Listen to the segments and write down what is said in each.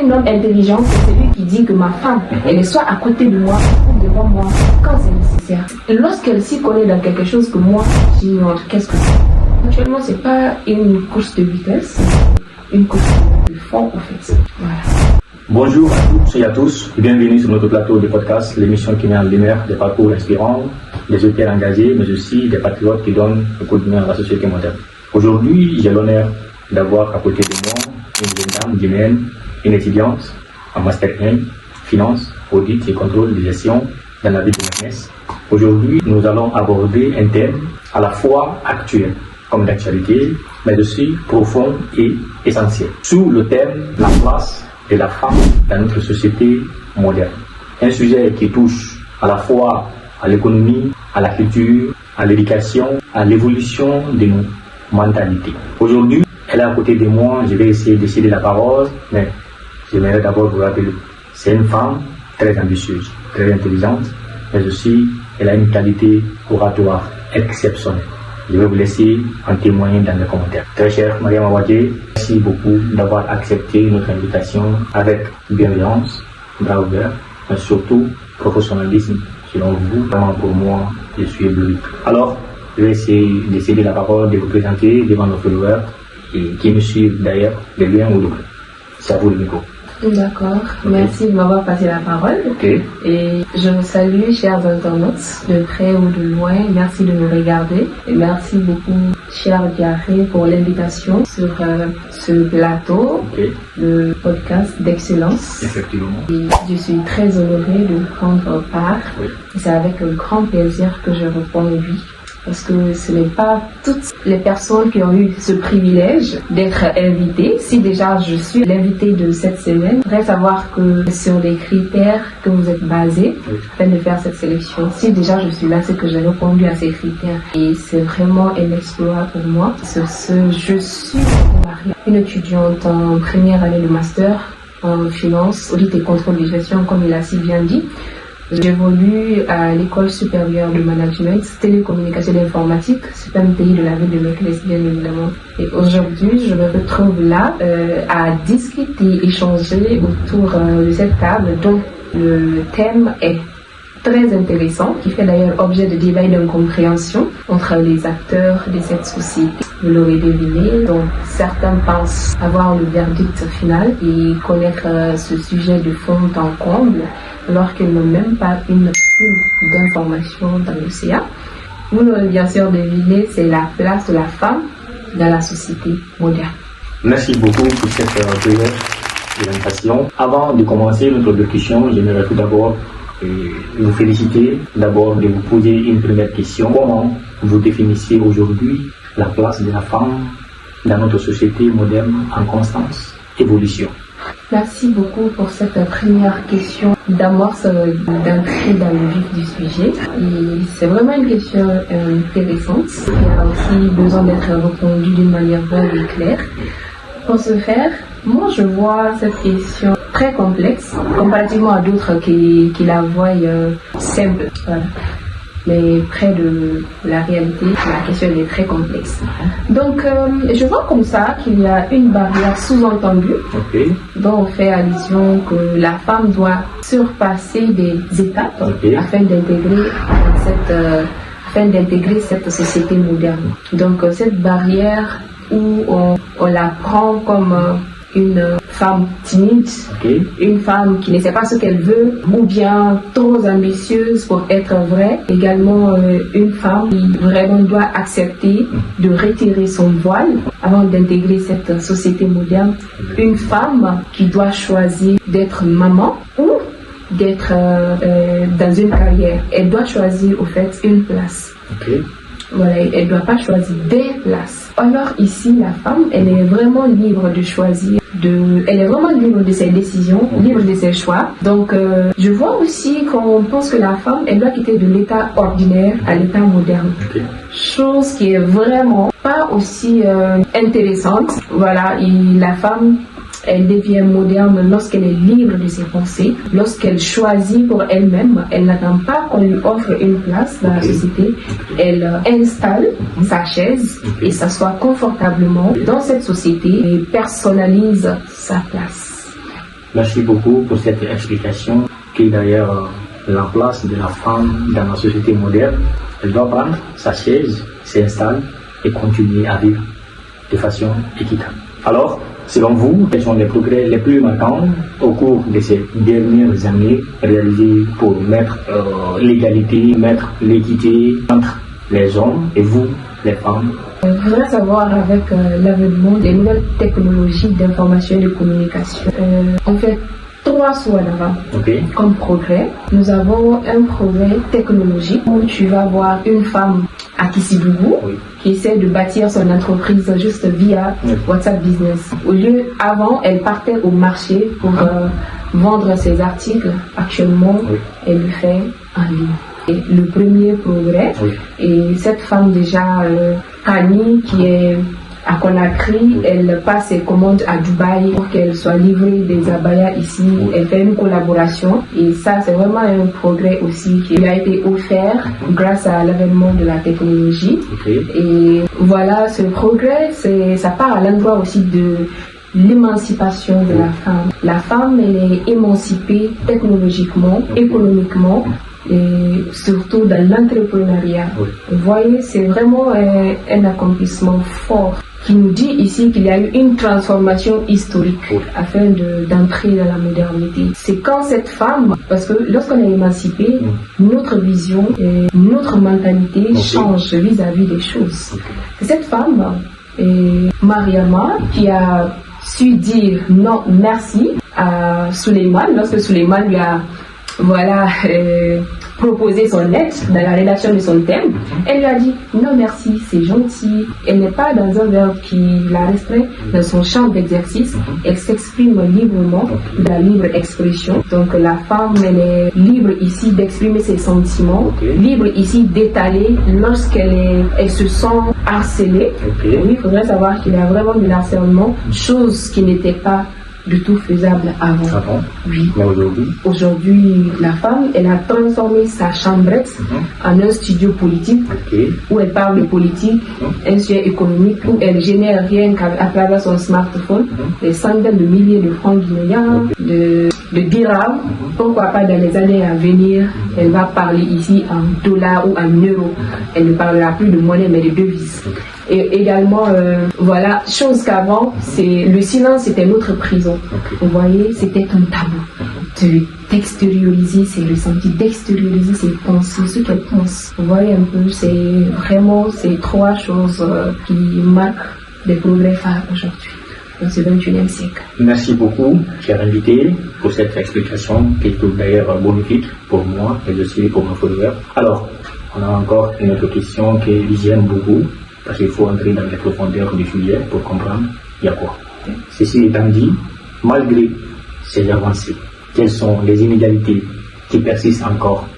Un homme intelligent, c'est celui qui dit que ma femme, elle est soit à côté de moi ou devant moi quand c'est nécessaire. Et lorsqu'elle s'y connaît dans quelque chose que moi, j'ignore, qu'est-ce que c'est? Actuellement, c'est pas une course de vitesse, une course de fond, en fait. Voilà. Bonjour à toutes et à tous et bienvenue sur notre plateau de podcast, l'émission qui met en lumière des parcours inspirants, des auteurs engagés, mais aussi des patriotes qui donnent le coup de main à la société moderne. Aujourd'hui, j'ai l'honneur d'avoir à côté de moi une jeune dame guinéenne, une étudiante en Master 1, Finance, Audit et Contrôle de Gestion dans la ville de Metz. Aujourd'hui, nous allons aborder un thème à la fois actuel comme d'actualité, mais aussi profond et essentiel, sous le thème « La place de la femme dans notre société moderne ». Un sujet qui touche à la fois à l'économie, à la culture, à l'éducation, à l'évolution de nos mentalités. Aujourd'hui, elle est à côté de moi, je vais essayer de céder la parole, mais j'aimerais d'abord vous rappeler, c'est une femme très ambitieuse, très intelligente, mais aussi elle a une qualité oratoire exceptionnelle. Je vais vous laisser en témoigner dans les commentaires. Très chère Mariam Awadje, merci beaucoup d'avoir accepté notre invitation avec bienveillance, braveur, mais surtout professionnalisme. Selon vous, vraiment pour moi, je suis ébloui. Alors, je vais essayer de céder la parole, de vous présenter devant nos followers et qui me suivent d'ailleurs, de loin ou de près. C'est à vous le micro. D'accord, merci de m'avoir passé la parole. Et je vous salue, chers internautes, de près ou de loin. Merci de nous regarder. Et merci beaucoup, cher Diaré, pour l'invitation sur ce plateau, le podcast d'excellence. Effectivement. Et je suis très honorée de prendre part. C'est avec un grand plaisir que je réponds oui. Parce que ce n'est pas toutes les personnes qui ont eu ce privilège d'être invitées. Si déjà je suis l'invitée de cette semaine, je voudrais savoir que sur les critères que vous êtes basés afin de faire cette sélection. Si déjà je suis là, c'est que j'ai répondu à ces critères. Et c'est vraiment un exploit pour moi. Sur ce, je suis une étudiante en première année de master en finance, audit et contrôle de gestion, comme il a si bien dit. J'évolue à l'école supérieure de management, télécommunication et informatique, CPMTI de la ville de Metz, bien évidemment. Et aujourd'hui, je me retrouve là à discuter, échanger autour de cette table dont le thème est très intéressant, qui fait d'ailleurs objet de débat et d'incompréhension entre les acteurs de cette société. Vous l'aurez deviné, donc certains pensent avoir le verdict final et connaître ce sujet de fond en comble, alors qu'ils n'ont même pas une poule d'informations dans l'océan. Vous l'aurez bien sûr deviné, c'est la place de la femme dans la société moderne. Merci beaucoup pour cette brève présentation. Avant de commencer notre discussion, j'aimerais tout d'abord vous féliciter, d'abord de vous poser une première question. Comment vous définissez aujourd'hui la place de la femme dans notre société moderne en constante évolution? Merci beaucoup pour cette première question d'amorce, d'entrée dans le vif du sujet. Et c'est vraiment une question intéressante qui a aussi besoin d'être répondue d'une manière vague et claire. Pour ce faire, moi je vois cette question très complexe comparativement à d'autres qui la voient simple. Voilà. Mais près de la réalité, la question est très complexe. Donc, je vois comme ça qu'il y a une barrière sous-entendue dont on fait allusion que la femme doit surpasser des étapes afin d'intégrer cette société moderne. Donc, cette barrière où on la prend comme une femme timide, une femme qui ne sait pas ce qu'elle veut, ou bien trop ambitieuse pour être vraie. Également, une femme qui vraiment doit accepter de retirer son voile avant d'intégrer cette société moderne. Une femme qui doit choisir d'être maman ou d'être dans une carrière. Elle doit choisir au fait une place. Voilà, elle ne doit pas choisir des places. Alors ici, la femme, elle est vraiment libre de choisir, elle est vraiment libre de ses décisions, libre de ses choix. Donc, je vois aussi qu'on pense que la femme, elle doit quitter de l'état ordinaire à l'état moderne. Chose qui est vraiment pas aussi intéressante. Voilà, et la femme, elle devient moderne lorsqu'elle est libre de ses pensées, lorsqu'elle choisit pour elle-même. Elle n'attend pas qu'on lui offre une place dans la société. Elle installe sa chaise et s'assoit confortablement dans cette société et personnalise sa place. Merci beaucoup pour cette explication qui est d'ailleurs la place de la femme dans la société moderne. Elle doit prendre sa chaise, s'installer et continuer à vivre de façon équitable. Alors, selon vous, quels sont les progrès les plus marquants au cours de ces dernières années réalisés pour mettre l'égalité, mettre l'équité entre les hommes et vous, les femmes? Je voudrais savoir, avec l'avènement des nouvelles technologies d'information et de communication, on fait 3 sauts en avant. Comme progrès, nous avons un progrès technologique où tu vas voir une femme à Kisibougou qui essaie de bâtir son entreprise juste via WhatsApp Business. Au lieu, avant, elle partait au marché pour vendre ses articles. Actuellement, elle le fait en ligne. Et le premier progrès, et cette femme déjà, Kani, qui est à Conakry, elle passe ses commandes à Dubaï pour qu'elle soit livrée des abayas ici. Elle fait une collaboration et ça, c'est vraiment un progrès aussi qui lui a été offert grâce à l'avènement de la technologie. Et voilà, ce progrès, ça part à l'endroit aussi de l'émancipation de la femme. La femme, elle est émancipée technologiquement, économiquement, et surtout dans l'entrepreneuriat. Vous voyez, c'est vraiment un accomplissement fort qui nous dit ici qu'il y a eu une transformation historique afin d'entrer dans la modernité. C'est quand cette femme, parce que lorsqu'on est émancipé, notre vision et notre mentalité change vis-à-vis des choses. C'est cette femme, Mariama, qui a su dire non merci à Suleiman lorsque Suleiman lui a proposer son aide dans la rédaction de son thème. Elle lui a dit non merci, c'est gentil. Elle n'est pas dans un verbe qui la restreint dans son champ d'exercice. Elle s'exprime librement, de la libre expression. Donc la femme, elle est libre ici d'exprimer ses sentiments, libre ici d'étaler lorsqu'elle se sent harcelée. Oui, il faudrait savoir qu'il y a vraiment de harcèlement, chose qui n'était pas du tout faisable avant. Oui. Mais aujourd'hui, la femme, elle a transformé sa chambrette en un studio politique où elle parle de politique, un sujet économique, où elle génère rien qu'à travers son smartphone des centaines de milliers de francs guinéens, de dirhams. Pourquoi pas dans les années à venir, elle va parler ici en dollars ou en euros. Elle ne parlera plus de monnaie mais de devises. Et également, voilà, chose qu'avant, le silence était notre prison. Vous voyez, c'était un tabou. D'extérioriser ses ressentis, d'extérioriser ses pensées, ce qu'elle pense. Vous voyez un peu, c'est vraiment ces 3 choses qui marquent des progrès phares aujourd'hui, dans ce 21e siècle. Merci beaucoup, cher invité, pour cette explication qui est d'ailleurs bénéfique pour moi et aussi pour nos followers. Alors, on a encore une autre question qui j'aime beaucoup, parce qu'il faut entrer dans les profondeurs du sujet pour comprendre il y a quoi. Ceci étant dit, malgré ces avancées, quelles sont les inégalités qui persistent encore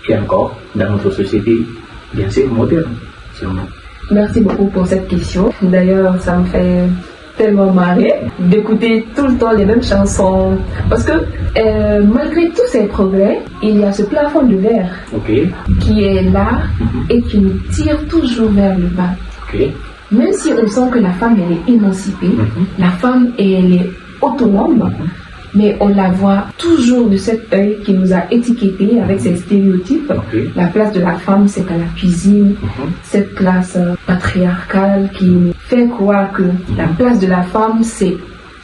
et encore dans notre société, bien sûr moderne, selon nous? Merci beaucoup pour cette question. D'ailleurs, ça me fait tellement marrer d'écouter tout le temps les mêmes chansons. Parce que malgré tous ces progrès, il y a ce plafond de verre qui est là et qui nous tire toujours vers le bas. Même si on sent que la femme, elle est émancipée, la femme, elle est autonome, mais on la voit toujours de cet œil qui nous a étiquetés avec ces stéréotypes. La place de la femme, c'est à la cuisine, cette place patriarcale qui nous fait croire que la place de la femme, c'est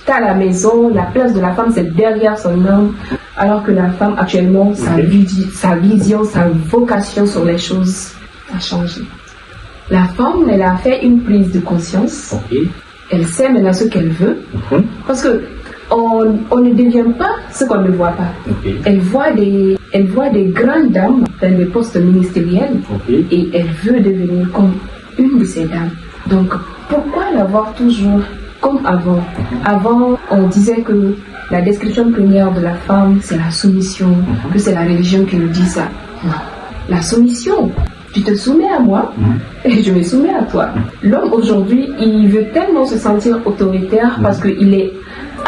à la maison, la place de la femme, c'est derrière son homme, alors que la femme, actuellement, sa vision, sa vocation sur les choses a changé. La femme, elle a fait une prise de conscience. Elle sait maintenant ce qu'elle veut. Parce que on ne devient pas ce qu'on ne voit pas. Elle voit des grandes dames dans des postes ministériels et elle veut devenir comme une de ces dames. Donc, pourquoi la voir toujours comme avant? Avant, on disait que la description première de la femme, c'est la soumission, que c'est la religion qui nous dit ça. Non, la soumission. Tu te soumets à moi et je me soumets à toi. L'homme aujourd'hui, il veut tellement se sentir autoritaire parce qu'il est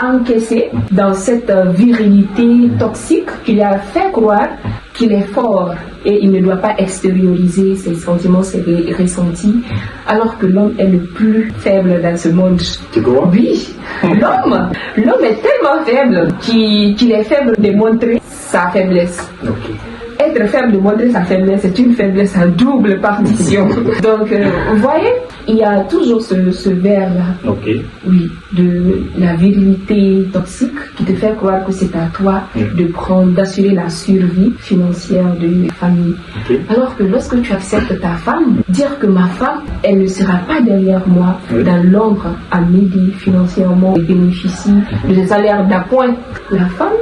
encaissé dans cette virilité toxique qu'il a fait croire qu'il est fort et il ne doit pas extérioriser ses sentiments, ses ressentis, alors que l'homme est le plus faible dans ce monde. Tu crois? Oui, l'homme est tellement faible qu'il est faible de montrer sa faiblesse. Ok. Être faible de montrer sa faiblesse, c'est une faiblesse à double partition. Donc, vous voyez, il y a toujours ce verre-là. Ok. Oui, de la virilité toxique qui te fait croire que c'est à toi d'assurer la survie financière de famille. Ok. Alors que lorsque tu acceptes ta femme, dire que ma femme, elle ne sera pas derrière moi dans l'ombre à m'aider financièrement et bénéficie de ce salaire d'appoint. La femme,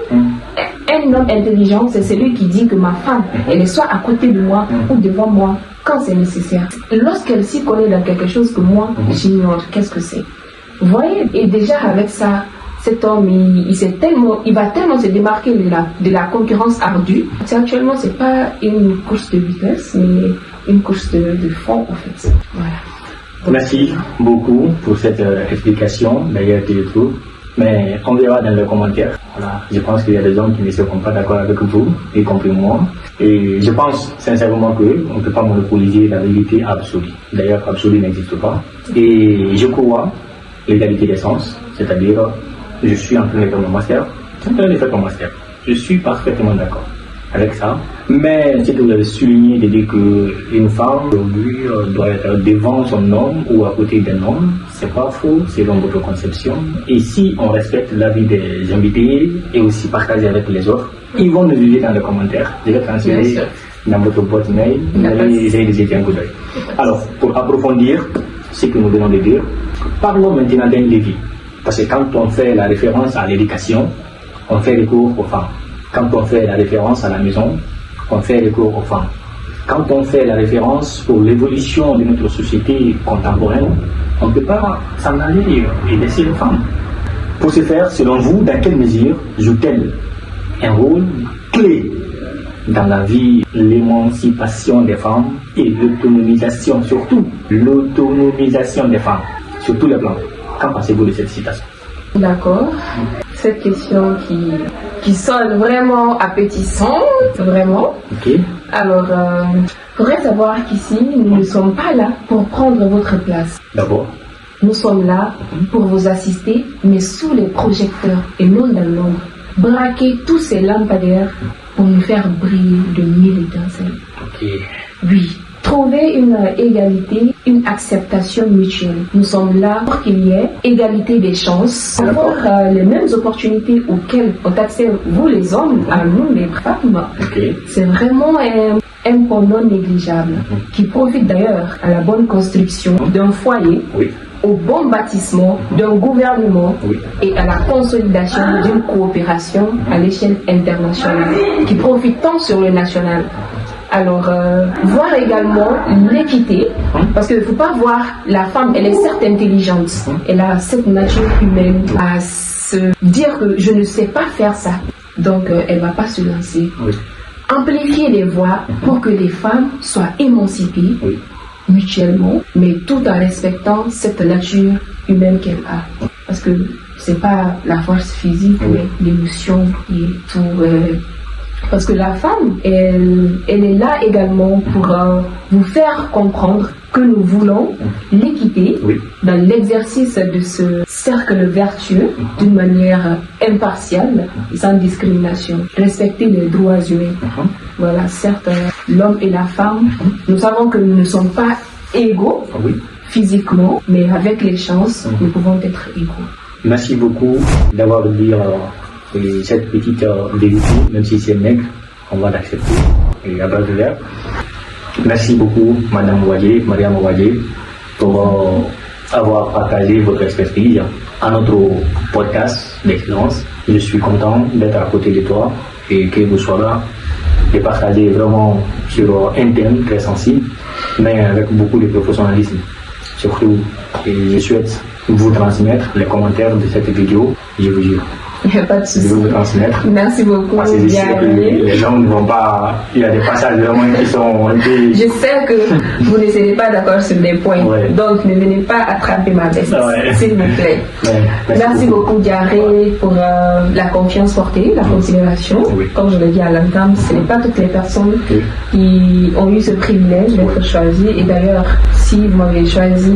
un homme intelligent, c'est celui qui dit que ma femme, elle est soit à côté de moi ou devant moi quand c'est nécessaire. Lorsqu'elle s'y connaît dans quelque chose que moi, j'ignore, qu'est-ce que c'est? Vous voyez? Et déjà avec ça, cet homme, il va tellement se démarquer de la concurrence ardue. Actuellement, c'est pas une course de vitesse, mais une course de fond, en fait. Voilà. Merci beaucoup pour cette explication. D'ailleurs, tu le trouves. Mais on verra dans les commentaires. Voilà. Je pense qu'il y a des hommes qui ne seront pas d'accord avec vous, y compris moi. Et je pense sincèrement qu'on ne peut pas monopoliser la vérité absolue. D'ailleurs, absolue n'existe pas. Et je crois l'égalité des sens, c'est-à-dire, je suis en train de faire mon master. Je suis parfaitement d'accord avec ça. Mais ce que vous avez souligné de dire qu'une femme aujourd'hui doit être devant son homme ou à côté d'un homme, c'est pas faux selon votre conception. Et si on respecte l'avis des invités et aussi partager avec les autres, ils vont nous juger dans les commentaires. Je vais transférer dans votre boîte mail. Vous allez essayer de jeter un coup d'œil. Alors, pour approfondir ce que nous venons de dire, parlons maintenant d'un levier. Parce que quand on fait la référence à l'éducation, on fait recours aux femmes. Quand on fait la référence à la maison, on fait recours aux femmes. Quand on fait la référence pour l'évolution de notre société contemporaine, on ne peut pas s'en aller et laisser les femmes. Pour ce faire, selon vous, dans quelle mesure joue-t-elle un rôle clé dans la vie, l'émancipation des femmes et l'autonomisation, surtout l'autonomisation des femmes, sur tous les plans? Qu'en pensez-vous de cette citation? D'accord. Cette question qui sonne vraiment appétissante, vraiment. Ok. Alors, faudrait savoir qu'ici, nous ne sommes pas là pour prendre votre place. D'abord. Nous sommes là pour vous assister, mais sous les projecteurs et non dans l'ombre. Braquer tous ces lampadaires pour nous faire briller de mille étincelles. Ok. Oui. Trouver une égalité, une acceptation mutuelle. Nous sommes là pour qu'il y ait égalité des chances, avoir les mêmes opportunités auxquelles ont accès vous les hommes, à nous les femmes. Okay. C'est vraiment un point non négligeable qui profite d'ailleurs à la bonne construction d'un foyer, au bon bâtissement d'un gouvernement et à la consolidation d'une coopération à l'échelle internationale qui profite tant sur le national. Alors, voir également l'équité, parce qu'il ne faut pas voir la femme, elle est certes intelligente, elle a cette nature humaine à se dire que je ne sais pas faire ça, donc elle ne va pas se lancer. Amplifier les voix pour que les femmes soient émancipées mutuellement, mais tout en respectant cette nature humaine qu'elle a. Parce que c'est pas la force physique, mais l'émotion et tout. Parce que la femme, elle est là également pour vous faire comprendre que nous voulons l'équité dans l'exercice de ce cercle vertueux d'une manière impartiale, sans discrimination. Respecter les droits humains. Voilà, certes, l'homme et la femme, nous savons que nous ne sommes pas égaux physiquement, mais avec les chances, nous pouvons être égaux. Merci beaucoup d'avoir dit cette petite vérité, même si c'est maigre, on va l'accepter et à bas de verre. Merci beaucoup, Madame Ouadé, Mariam Ouadé, pour avoir partagé votre expertise à notre podcast d'excellence. Je suis content d'être à côté de toi et que vous soyez là et partager vraiment sur un thème très sensible, mais avec beaucoup de professionnalisme. Surtout, et je souhaite vous transmettre les commentaires de cette vidéo, je vous jure. Il n'y a pas de souci. Je vais vous transmettre. Merci beaucoup. Parce que je sais que les gens ne vont pas. Il y a des passages vraiment qui sont un peu. Je sais que vous ne serez pas d'accord sur des points. Ouais. Donc ne venez pas attraper ma veste, Ouais. s'il vous plaît. Ouais, Merci beaucoup, Diaré, pour la confiance portée, la considération. Oui. Comme je l'ai dit à l'entame, ce n'est pas toutes les personnes Oui. qui ont eu ce privilège d'être choisies. Et d'ailleurs, si vous m'avez choisi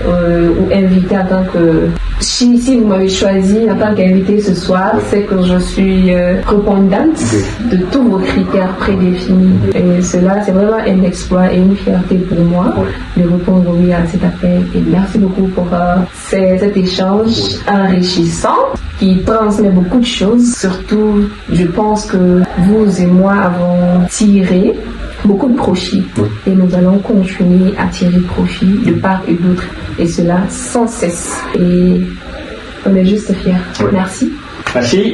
ou invité en tant que... Si vous m'avez choisi en tant qu'invité ce soir, c'est que je suis répondante de tous vos critères prédéfinis. Et cela, c'est vraiment un exploit et une fierté pour moi de répondre oui à cet appel. Et merci beaucoup pour cet échange enrichissant qui transmet beaucoup de choses. Surtout, je pense que vous et moi avons tiré beaucoup de profit et nous allons continuer à tirer profit de part et d'autre, et cela sans cesse, et on est juste fiers. Merci. Merci.